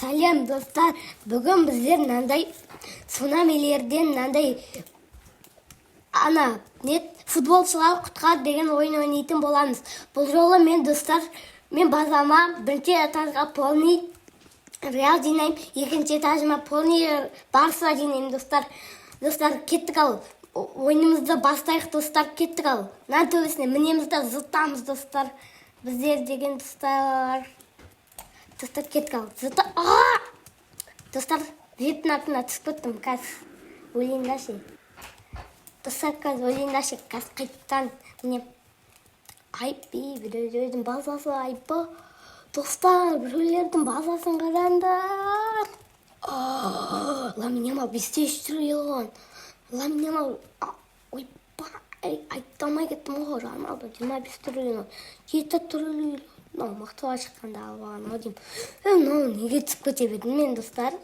Салем достар, бүгін біздер мынандай цунамилерден мынандай футболшылар құтқар деген ойын ойнайтын боламыз. Бұл жолы мен достар, мен базама бірінші этажға полный Реал жинаймын, екінші этажыма полный Барса жинаймын достар. Достар, кеттік ал. Ойынымызды бастайық достар, кеттік ал. Нан төбесіне мінемізді зыттамыз достар. Біздер деген достар. Достар, кеттік ал. Достар, виптің артына түсіп кеттім қазір. Өлейіндашы. Достар, қазір өлейіндашы. Қазір қайттан. Міне. Айпи, біреулердің базасы айпы. Достар, біреулердің базасын қараңдар. Ламинема бестеш триллион. Ламинема... Ойпа, айттамай кеттім ғой. Ромалдо 25 триллион. 7 триллион. Мақтыға шыққанда алған ау деймін. Неге түсіп кете бердім мен достар?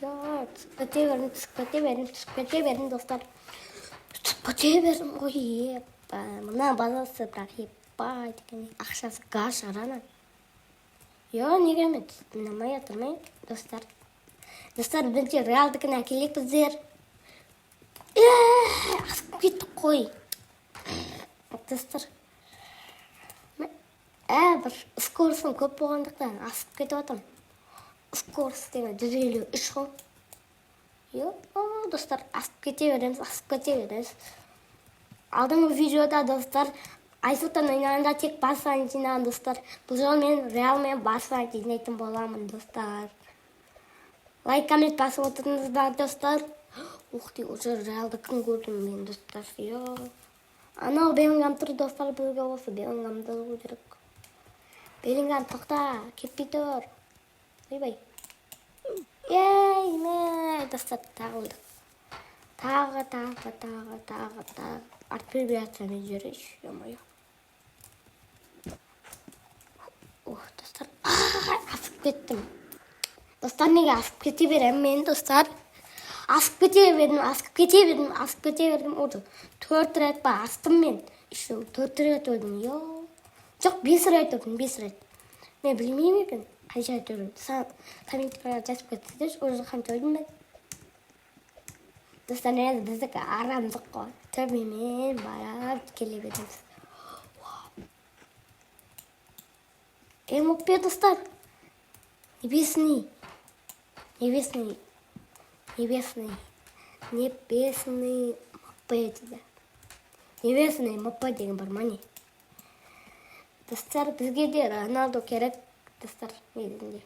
Түсіп кете бердім достар. Түсіп кете бердім ғой. Мұна базасы бірақ еппай деген ақшасы газ шығарана. Неге мен тұтынамай атырмай достар. Достар, бірінші реалдікін әкелек біздер. Асып кеттік қой. Достар. Бір скоростың көп болғандықтан асып кетіп атам. Скорост деген 153 ғой. Достар, асып кете береміз. Алдыңғы видеода достар, Айсұлтан ойнағанда тек Барсаны жинаған достар. Бұл жолы мен Реал мен Барсаны жинайтын боламын достар. Лайк, коммент басып отырыңыздар достар. Ухты, уже Реалды күн көрдім мен достар. Анау Беллингам тұр достар, бізге осы Беллингамды алу керек. Беллингам, тоқта, кетпей тұр. Ойбай. Достар, тағылдық. Тағы. Артпер бір атсамен жүріш. Достар, асып кеттім. Достар, неге асып кете берем мен достар? Асып кете бердім. Оды, 4 рет ба астым мен. 4 рет өлдім. Жоқ, 5 рет өлдім, 5 рет. Мен білмеймін екен. Қанша рет өлдім. Комментарияға жазып кетсіздер, уже қанша өлдім мен. Достар, біздікі арамдық қой. Төбемен барап келе береміз. Моппе достар. Небесный моппе дейді. Небесный моппе деген бар мане. Достар, бізге де Роналдо керек. Достар, недінде.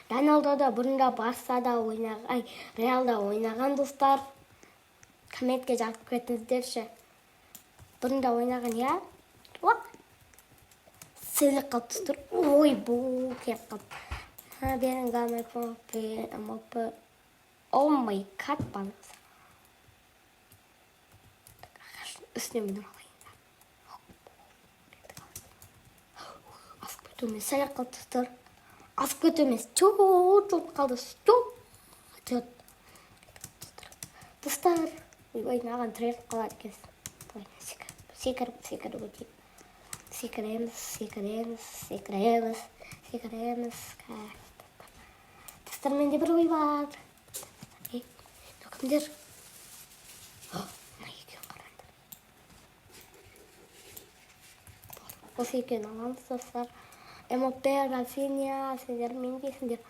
Роналдо да бұрында Барсада ойнаған, Реалда ойнаған достар. Комментке жазып кетіңіздерші. Бұрында ойнаған, Сәлек қалып тұстыр. Ой, бұл кеп қалып. Беллингам, моппе. О май гад, баласы. Үстіне мініп алайын. Асып кету емес, сәлек қалып тұстыр. Асып кету емес, чоқ қалды. Достар. Ойнаған тірек қалады кез. Секіріп өтейік. Секіреміз. Достар, менде бір ой бар. Өкімдер. Екеуін қараңдар. Осы екеуін аламыз достар. Моппе, Рафиня, сендер мен дейсіңдер.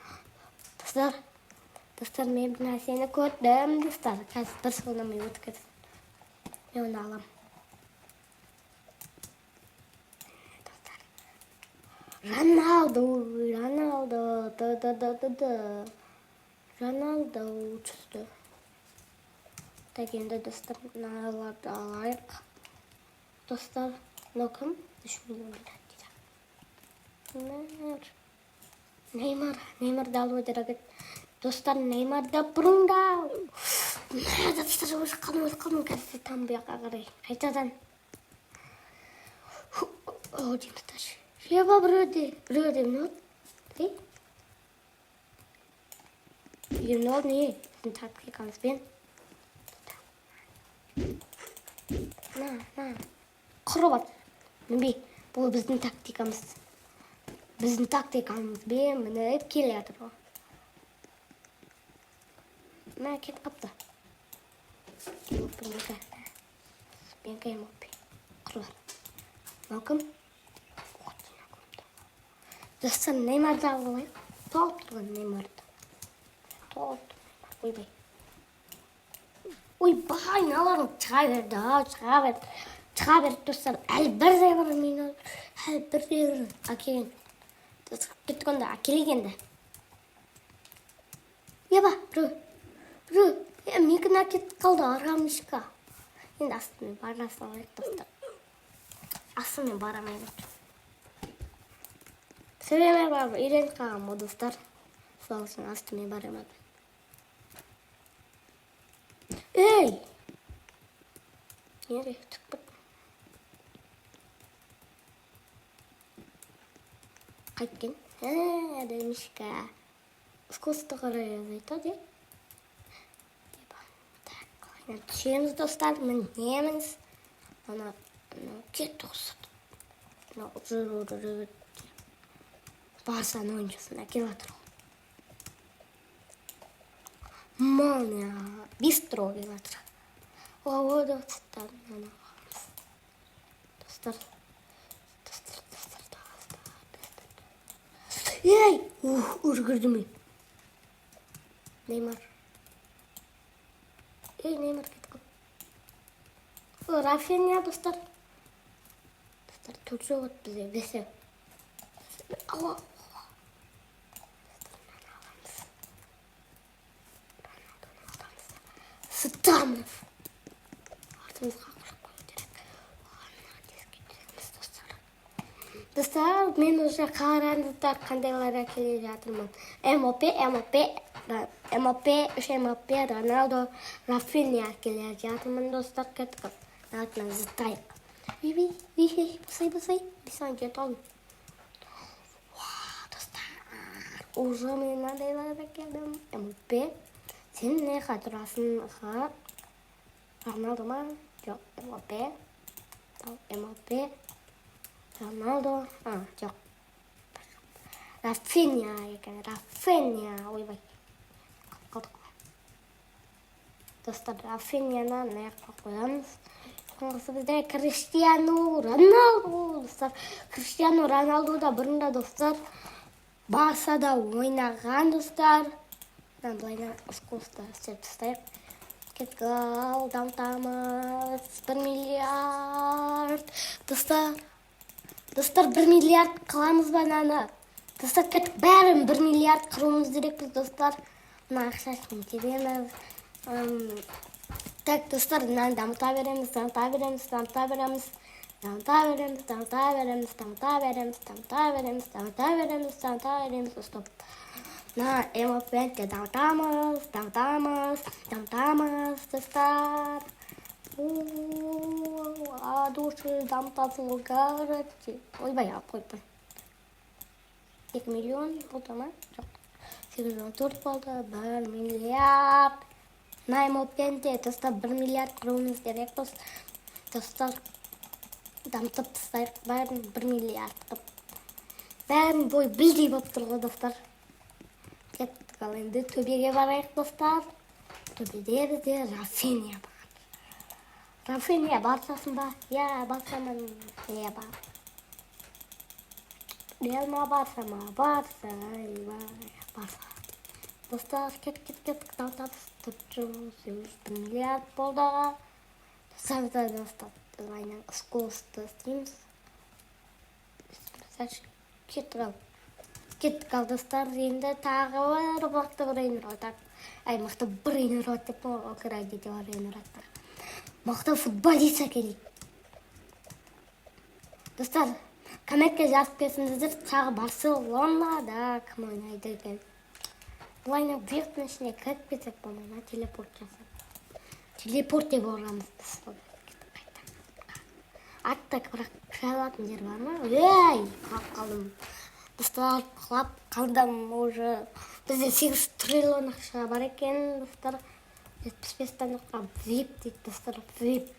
Достар, мен бір нәрсені көрдім, достар. Қазір бір соңнамай өтіп кетсін. Мен оны алам. Достар. Роналдо түсті. Енді достар, мыналарды алайық. Достар, мынау кім? 3 миллион дейді. Неймарды алу керек. Достар, Неймарды бұрыңда. Достар, өз қалмын. Қазір там бұяққа қарай. Қайтадан. Дейміздер. Шеба біреуде мұнот. Мұнот не? Біздің тактикамызбен. Құрып ат. Мінбей, бұл біздің тактикамыз. Біздің тактикамызбен мініп келе жатыр ғой. Мә кетіп қапты. Спинка Эмопи. Құрылар. Мынау кім? Достар, Неймарды алып алайық. Толып тұрған Неймарды. Ойбай. Ойбай, айналарың шыға берді. Шыға берді, достар. Әлі бірдей бар мен. Әлі бірдей бар. Әкелген. Достар, кеттіконда, әкелгенді. Еба, біреу. Менің әкетіп қалды, арғамышқа. Енді астымен бара салайық, достар. Астымен барамайды. Сөйлемей бар, үйреніп қалған бұл, достар. Сол үшін астымен барамайды. Ей! Нере, түк бұд. Қайткен? Дәмішка. Вкусты қарай айтады. Түсеміз, достар, мінеміз. Ана, кет ұқсат. Жүрі. Барсан ойыншысын әкел атыр. Молния. Бистро кел атыр. Ой, достар. Достар. Ей! Үргірді мен. Неймар. Ей, Неймар кетіп қап. Рафиния, достар. Достар, төртші от бізде, бесе. Ала. Сытамыз. Артымызға қылып қою керек. Достар, мен уже қараңыздар қандайлар әкеле жатырмын. МОП, Роналдо, Рафиния әкеле жатырмын, достар, кеттік. Артынан зытайық. Бисай. Бисай кет алып. Достар, уже мен мынандайлар әкелдім. МОП. Сен не қатырасың? Роналдо ма? Жоқ, МОП. Роналдо. Жоқ. Рафиния екен. Ойбай. Қалдық. Достар, Рафинияны не қойамыз? Қоңғысы бізде Криштиану Роналду. Достар, Криштиану Роналду да бұрында, достар. Барсада ойнаған, достар. Бұлайна ұсколысты сөп тұстайық. Кеткіл, дамтамыз, 1 миллиард. Достар, 1 миллиард қыламыз бананы. Достар, кеттік бәрін 1 миллиард қыруымыз дирекпіз, достар. Мұна ақшасын тебеміз. Так, достар, мұнан дамыта береміз. Стоп. На МОП-те дамтамыз, достар. Души дамтасыл гаражи. Ойбай, қойпын. 2 миллион болды ма? Жоқ. 804 болды, 1 миллиард. На МОП-те, достар, 1 миллиард қыруымыз керек болсын. Достар, дамтып тұстайық, бәрін 1 миллиард қып. Бәрін бой білдей боп тұрғы, достар. Кеттік ал енді төбеге барайық, достар. Төбеде бізде Рафиния бар. Рафиния барсасын ба? Барсамын. Бар. Реалма барсама? Барса. Достар, кеттік. Дамтабыз 400 миллиард болды. Достар, лайнан ұсколысты істейміз. Кеттік ал, достар, енді тағы бар мықты бір ойнырат. Мықты бір ойнырат деп оқырай деді бар ойныраттар. Мықты футболист әкелейік. Достар, комментке жазып кетсеңіздер, тағы Барселонада кім ойнайды екен. Бұлайна бұйықтың ішіне кіріп кетсек болмайма, телепорт жасап. Телепорт деп орамыз біз. Атта бірақ кіралатын жер бар ма? Қалып қалдым. Достар, қалап қалдым уже. Бізде 8 триллион ақша бар екен, достар. 75 таңдыққа VIP дейді, достар. VIP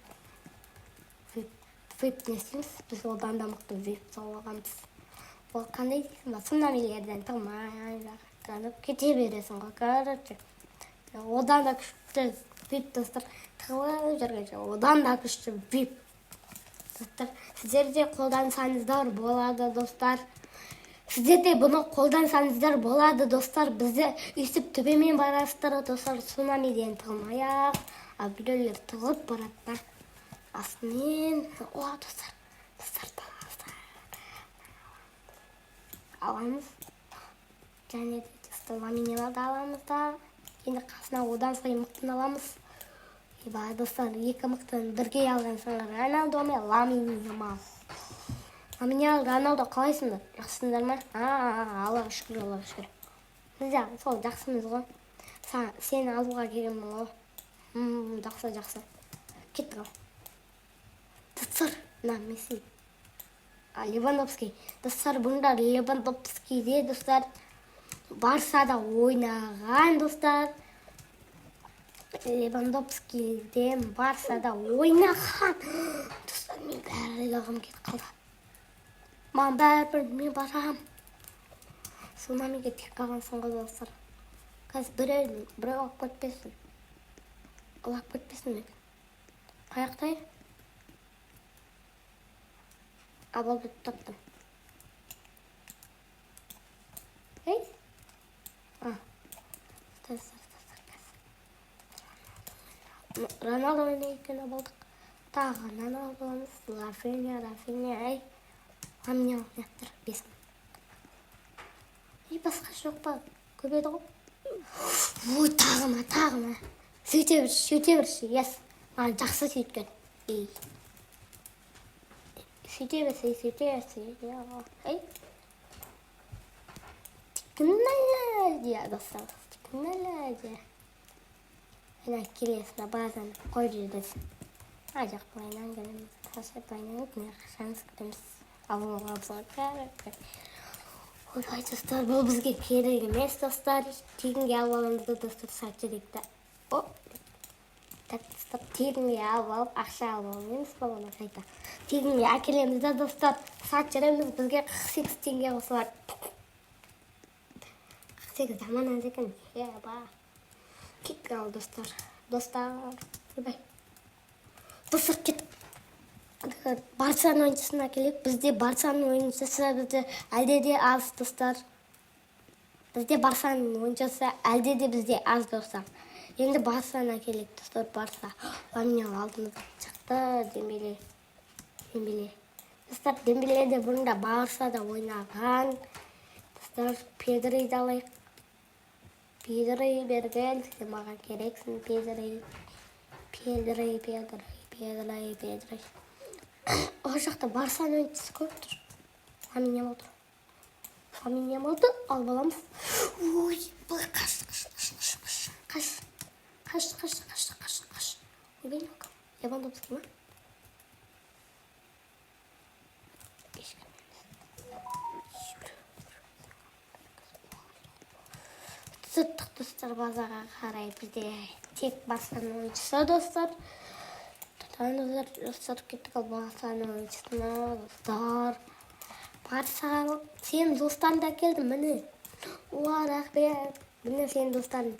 не істейміз? Біз одан да мықты VIP салғанбыз. Ол қандай дейсің ба? Цунамилерден тұрмай, жанып кете бересің ғой, короче. Одан да күшті VIP достар. Тығылып жүргенше одан да күшті VIP достар. Сіздер де қолдансаңыздар болады достар. Сіздер де бұны қолдансаңыздар болады достар. Бізде үйтіп төбемен барасыздар достар. Цунамиден тығылмайық. А біреулер тығылып барады. Астымен. О достар. Аламыз. Және де достар ламинеларды аламыз да. Енді қасына одан сайын мықтын аламыз. Достар, екі мықтын бірге алған соң Роналдо мен Ламин Ямал. Ламин Роналдо қалайсыңдар? Жақсысыңдар ма? Аллаға шүкір, Аллаға шүкір. Біз де сол жақсымыз ғой. Сені алуға келемін ғой. Жақсы. Кеттік ал. Достар, Месси. Левандовский. Достар, бұндар Левандовскийде достар. Барсада ойнаған достар. Левандовскийден Барсада ойнаған. Достар, мен бәрі ойлағым кетіп қалды. Мен барам. Цунамиге тек қалғансың ғой достар. Қазір біреу алып кетпесін. Алып кетпесін екен. Қаяқтай? Абалды тұттым. Ей? Роналдо ойнайтын абалдық. Тағынан алдымыз. Рафиня, ай. Ламин ойнаттыр, 5 мың. Басқа жоқ па? Көбеді ғой? Ой, тағыма. Сөйте бірші, ес. Маған жақсы сөйткен. Сөйте берсі. Ей? Тікінәләде, достар. Тікінәләде. Мен келесіне базаны қой жүрдесін. Ажақ байынан келеміз. Қаша байынан өтіне қашаңыз күтеміз. Алуға бізға Ой, достар, бұл бізге керек емес, достар. Тегінге алып аламызды, достар, сат жүректі. Достар, тегінге алып, ақша алып аламыз, баланы қайта. Тегінге әкелемізді, достар, сат жүреміз, бізге 48 теңге қосылар. 48 заман аз екен. Кет ал, достар. Достар, кет. Барсаның ойыншысына келіп, бізде Барсаның ойыншысы бізде әлде де аз, достар. Бізде Барсаның ойыншысы әлде де бізде аз, достар. Енді Барсаның келіп, достар, Барса. Ламин алдымыз шықты, Дембеле. Достар, Дембеле де бұрында Барсада ойнаған. Достар, Педриді алайық. Педри берген, сен маған керексің, Педри. О жақта Барсаның ойыншысы көп тұр. Ламин Ямалды алып аламыз. Ой, бұл қаш. Ойбай, Левандовский ма? Тұттық достар базаға қарай бізде тек Барсаның ойыншысы достар. Достар кеттік ал Барсаның ойыншысына достар. Барса, сен достарың да келді, міне. Уа, рахмет. Міне сен достарың.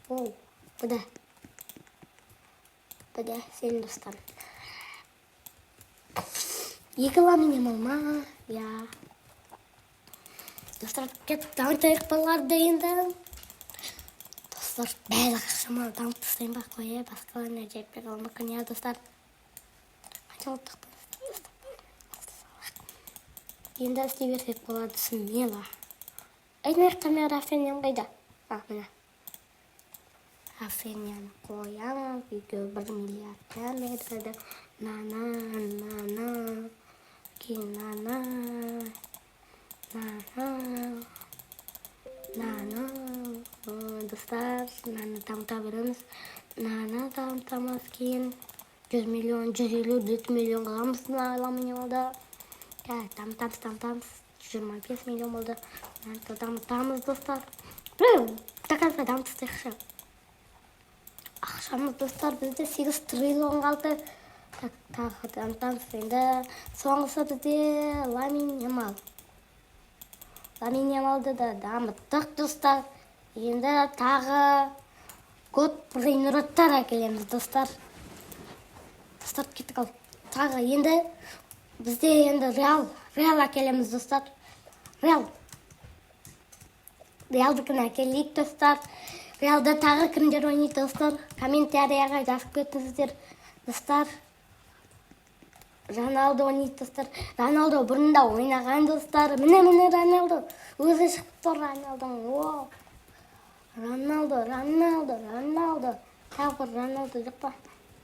Оу, бұда сен достарың. Екі Ламин Ямал ма? Я. Достар, кеттік дамытайық баларды енді. Достар, бәлі қашама дамытыстайын бақ қойы. Басқаларына жеп бек алмақын, я, достар. Қаншалықтық енді істей берсек болады, смело. Айнаяқта мен Рафиням қайда? Мына. Рафиням қоямын, үйге 1 миллиард метрді. Достар, дамыта береміз. Дамытамыз кейін 100 миллион, 150 миллион қыламыз Ламин Ямалда. Дамытамыз. 25 миллион болды. Дамытамыз, достар. Доказға дамытыстайықшы. Ақшамыз, достар, бізде 8 триллион қалды. Тағы дамытамыз енді. Соңғысы бізде Ламин Ямал. Ламин Ямалды да дамыттық, достар. Енді тағы Көп тренировкалар әкелеміз, достар. Достар, кеттік ал. Тағы енді бізде енді Реал әкелеміз, достар. Реалдікін әкелейік, достар. Реалда тағы кімдер ойнайды, достар? Комментарияға жазып кетіңіздер, достар. Роналдо ойнайды, достар. Роналдо бұрында ойнаған, достар. Міне Роналдо. Өзі шығып тұр Роналдоның. Роналдо. Тағы бір Роналдо жоқ па?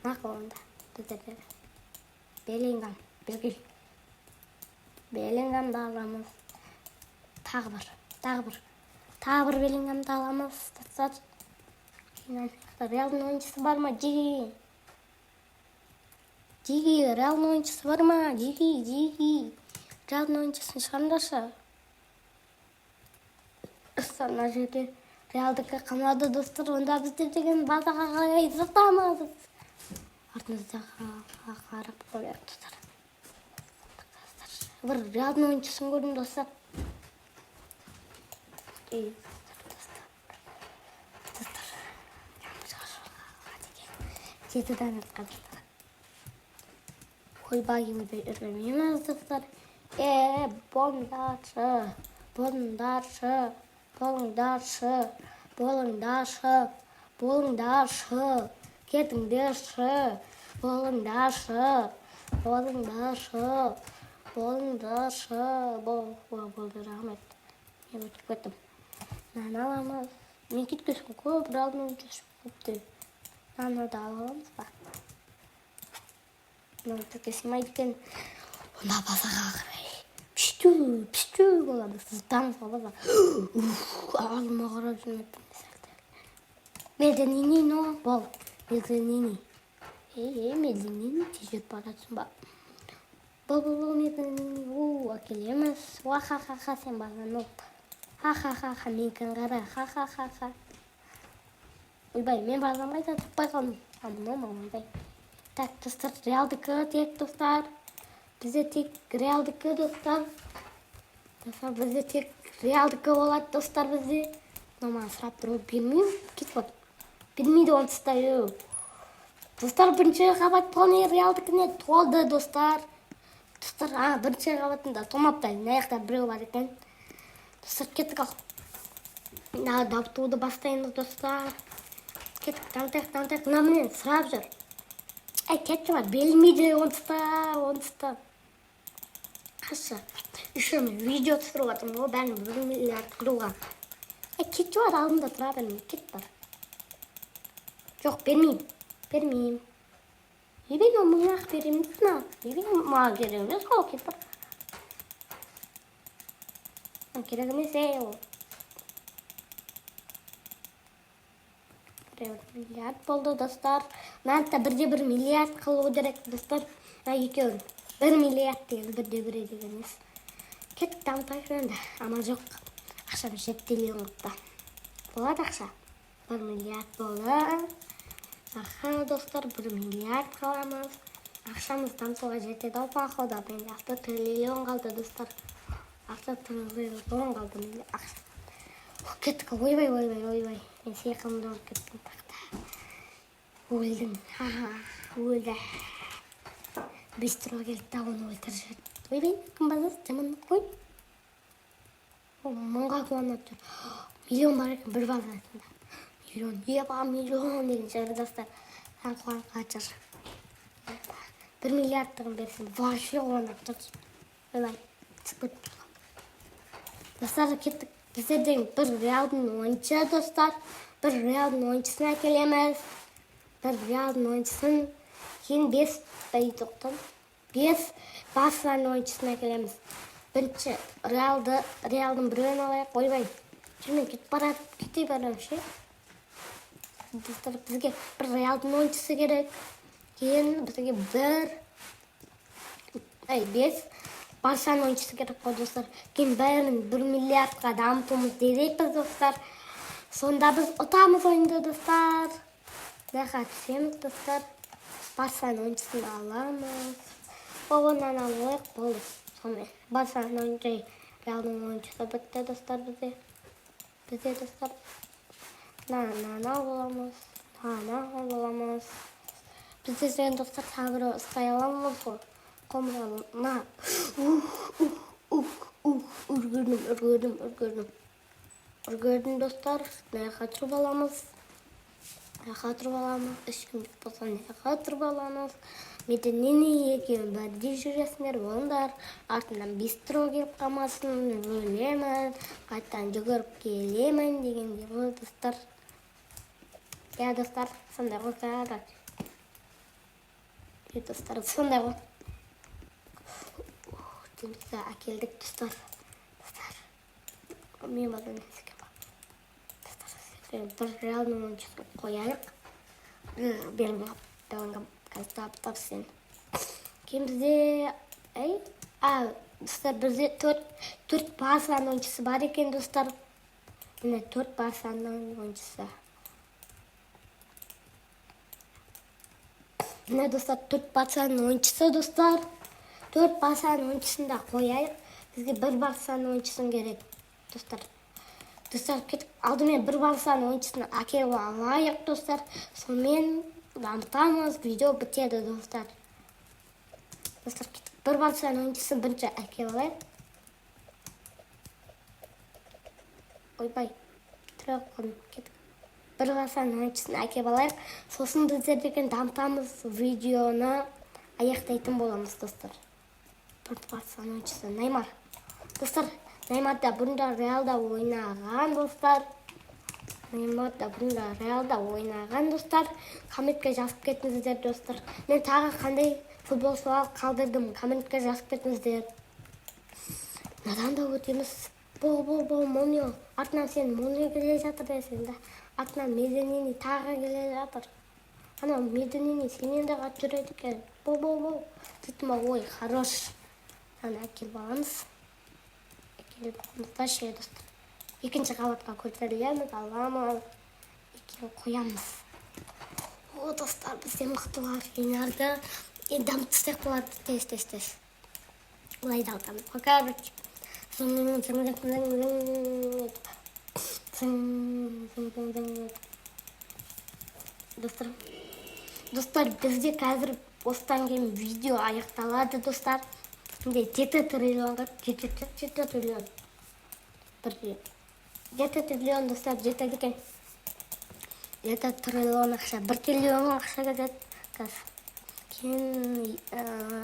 Мақылында. Біздерде. Беллингамды аламыз. Тағы бір Беллингамды аламыз. Достар. Реалдың ойыншысы бар ма? Жиги. Реалдың ойыншысы бар ма? Жиги. Реалдың ойыншысын шығарыңдаршы. Мына жерде Реалдікі қалмады, достар. Онда біздер деген базаға қарай зытамыз. Артымыздағы қарап қояйық, достар. Бір Реалдың ойыншысын көрдім, достар. Жетіден атқан. Ойбай үрмейміз, достар. Болыңдаршы. Кетіңдерші. Болыңдаршы. Болды, рахмет. Мен өтіп кеттім. Нан аламыз. Мен кеткесін көп, Реалдың ойыншысы көпті. Наны да аламыз ба? Наны тірке сыймайды екен. Онда базаға қарай. Пішту боламыз. Зытамыз база. Алыма қарап жүрмеппін. Медленней, но бол. Медленней. Медленней тежеп баратсың ба? Бол, медленней. Әкелеміз. Ха-ха-ха, сен базаны. Ха-ха-ха, менкін қара. Ха-ха-ха. Ойбай, мен базамай да тұппай қалдым. Алмай. Так, достар, Реалдікі тек, достар. Бізде тек Реалдікі, достар. Бізде тек Реалдікі болады, достар, бізде. Маған сұрап тұрып бермеймін. Кет қой. Бермейді онсыздайы. Достар, бірінші қабат полный Реалдікіне толды, достар. Достар, бірінші қабатында толмапты. Наяқта біреу бар екен. Достар, кеттік ал. Дауытуды бастайынды, достар. Кеттік, таңтақ. Намынен сұрап жүр. Кетті бар, белмейді онсызда. Қашы. Еще мен видео түсіріп атым, бәрін 1 миллиард қыруға. Кетті бар, алдымда тұра бермейм, кет бар. Жоқ, бермейм. Ебен о мұнақ беремін дейсің, ебен маған керек емес қой, кет бар. Керек емес, ол. 1 миллиард болды, достар. Мәнтті 1 миллиард қылу керек, достар. Екеуін 1 миллиард деген 1 дегеніз. Кеттік дамытайық енді. Ама жоқ. Ақшам 7 миллион қыпта. Болады ақша. 1 миллиард болды. Достар, 1 миллиард қаламыз. Ақшамыз дамытуға жетеді. Мақұлда, менде 6 триллион қалды, достар. 6 триллион қалды менде ақша. Кеттік, ойбай. Мен сейқымды ұрып кеттім тақта. Өлдім. Өлді. Бестіруға келді да оны өлтіріп. Ойбай, кім базасы? Жаманды қой. Мыңға қуанып тұр. Миллион бар екен бір базасында. Миллион деген жері, достар. Сан қуанып қатшыр. 1 миллиардтығын берсін. Вообще қуанып тұр. Ойбай, түсіп көтіп. Достар, кеттік. Біздерден 1 Реалдың ойыншы, достар. 1 Реалдың ойыншысын әкелеміз. 1 Реалдың ойыншысын. Кейін 5 Барселонаның ойыншысын әкелеміз. Бірінші Реалдың біреуін алайық. Ойбай, жүрмен кете барам ше. Достар, бізге 1 Реалдың ойыншысы керек. Кейін бізге 5 Барселонаның ойыншысы керек қой, достар. Кейін бәрін 1 миллиардқа дамытуымыз дерекпіз, достар. Сонда біз ұтамыз ойынды, достар. Дәқа түсеміз, достар. Барселонаның ойыншысын аламыз. Онан алайық, болды. Сонымен Барселонаның ойыншы, Реалдың ойыншысы бітті, достар, бізде, достар. Наны аламыз. боламыз. Біз деген достар тағы бір ұстай аламыз ғой. Қомыралына. Үргердім достар. Неға тұрып аламыз. Ешкімдік болса неға тұрып аламыз. Меденені екеуін бәрде жүресіңдер болыңдар. Артынан бистро келіп қалмасын, өлемін, қайттан жүгіріп келемін дегенде ғой достар. Я достар, сондай ғой қағар. Достар, сондай ғой. Демізді әкелдік достар. Мен бадан нәсіке бар. Достар, бір реалның ойыншысын қояйық. Беліңгап. Қазір сен. Кейін бізде... Достар, бізде 4 Барсаның ойыншысы бар екен, достар. Міне 4 Барсаның ойыншысы. Міне, достар, 4 Барсаның ойыншысы, достар. 4 Барсаның ойыншысын да қояйық. Бізге 1 Барсаның ойыншысын керек, достар. Достар, алдымен 1 Барсаның ойыншысын әкеліп алайық, достар. Сонымен дамытамыз, видео бітеді, достар. Достар, 1 Барсаның ойыншысын бірінші әкеліп алайық. Ойбай, тұра қойдым, кеттік. 1 Барсаның ойыншысын әкеліп алайық. Сосын біздер деген дамытамыз, видеоны аяқтайтын боламыз, достар. 1 Барсаның ойыншысы Неймар. Достар, Неймар да бұрында Реалда ойнаған, достар. Достар. Комментке жазып кетіңіздер, достар. Мен тағы қандай футболшылар қалдырдым. Комментке жазып кетіңіздер. Надан да өтеміз. Бол, Монио. Артынан сен Монио келе жатыр десен да. Артынан Меденини тағы келе жатыр. Ана Меденини сенен де қат жүреді екен. Бол. Сөйтім ой, хорош. Ана әкел баламыз. Әкел баламызда ше, достар. Екінші қабатқа көтерілеміз, аламыз. Екеуін қоямыз. О, достар, бізде мықтылар ойнарды. Дамытсақ болады, тез. Олай да алдамыз. Короче. Достар, бізде қазір осыдан кейін видео аяқталады, достар. 7 триллион. 7 триллион, достар, жетеді. 7 триллион ақша, 1 триллион ақша кетеді. Кейін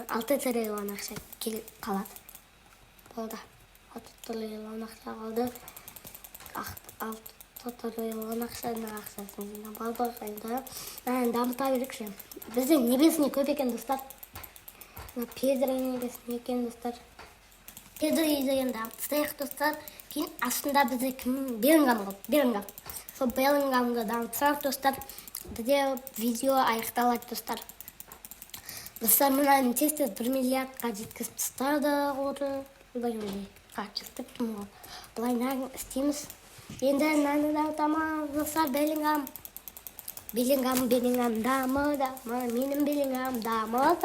6 триллион ақша қалады. Болды. 6 триллион ақша қалды. 6 триллион ақшаның ақшасын балбағайды. Дамыта берекші. Бізде небесіне көп екен, достар. Педро небесіне екен, достар. Педро деген дамытсайық, достар. Кейін астында бізде кім? Беллингам. Сол Беллингамды дамытсақ, достар. Бізде видео аяқталады, достар. Достар, мұнайын тез 1 миллиардқа жеткізіп тастады ғоры. Бұлай қачыстық кім ол. Бұлай істейміз. Енді нәні дамытамыз, достар, Беллингам. Беллингам, дамы. Менің Беллингам, дамы.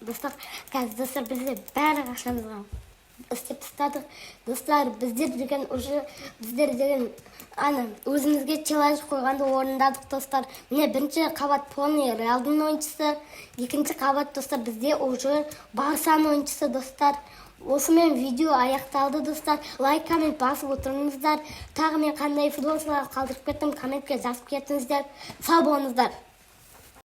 Достар, қазір, достар, бізде бәрі қашамызға істеп тастадық. Достар, біздер деген өзімізге челлендж қойғанды орындадық, достар. Міне бірінші қабат полный Реалдың ойыншысы, екінші қабат, достар, бізде уже Барсаның ойыншысы, достар. Осымен видео аяқталды, достар. Лайк, коммент басып отырыңыздар. Тағы мен қандай футболшылар қалдырып кеттім, комментке жазып кетіңіздер. Сау болыңыздар.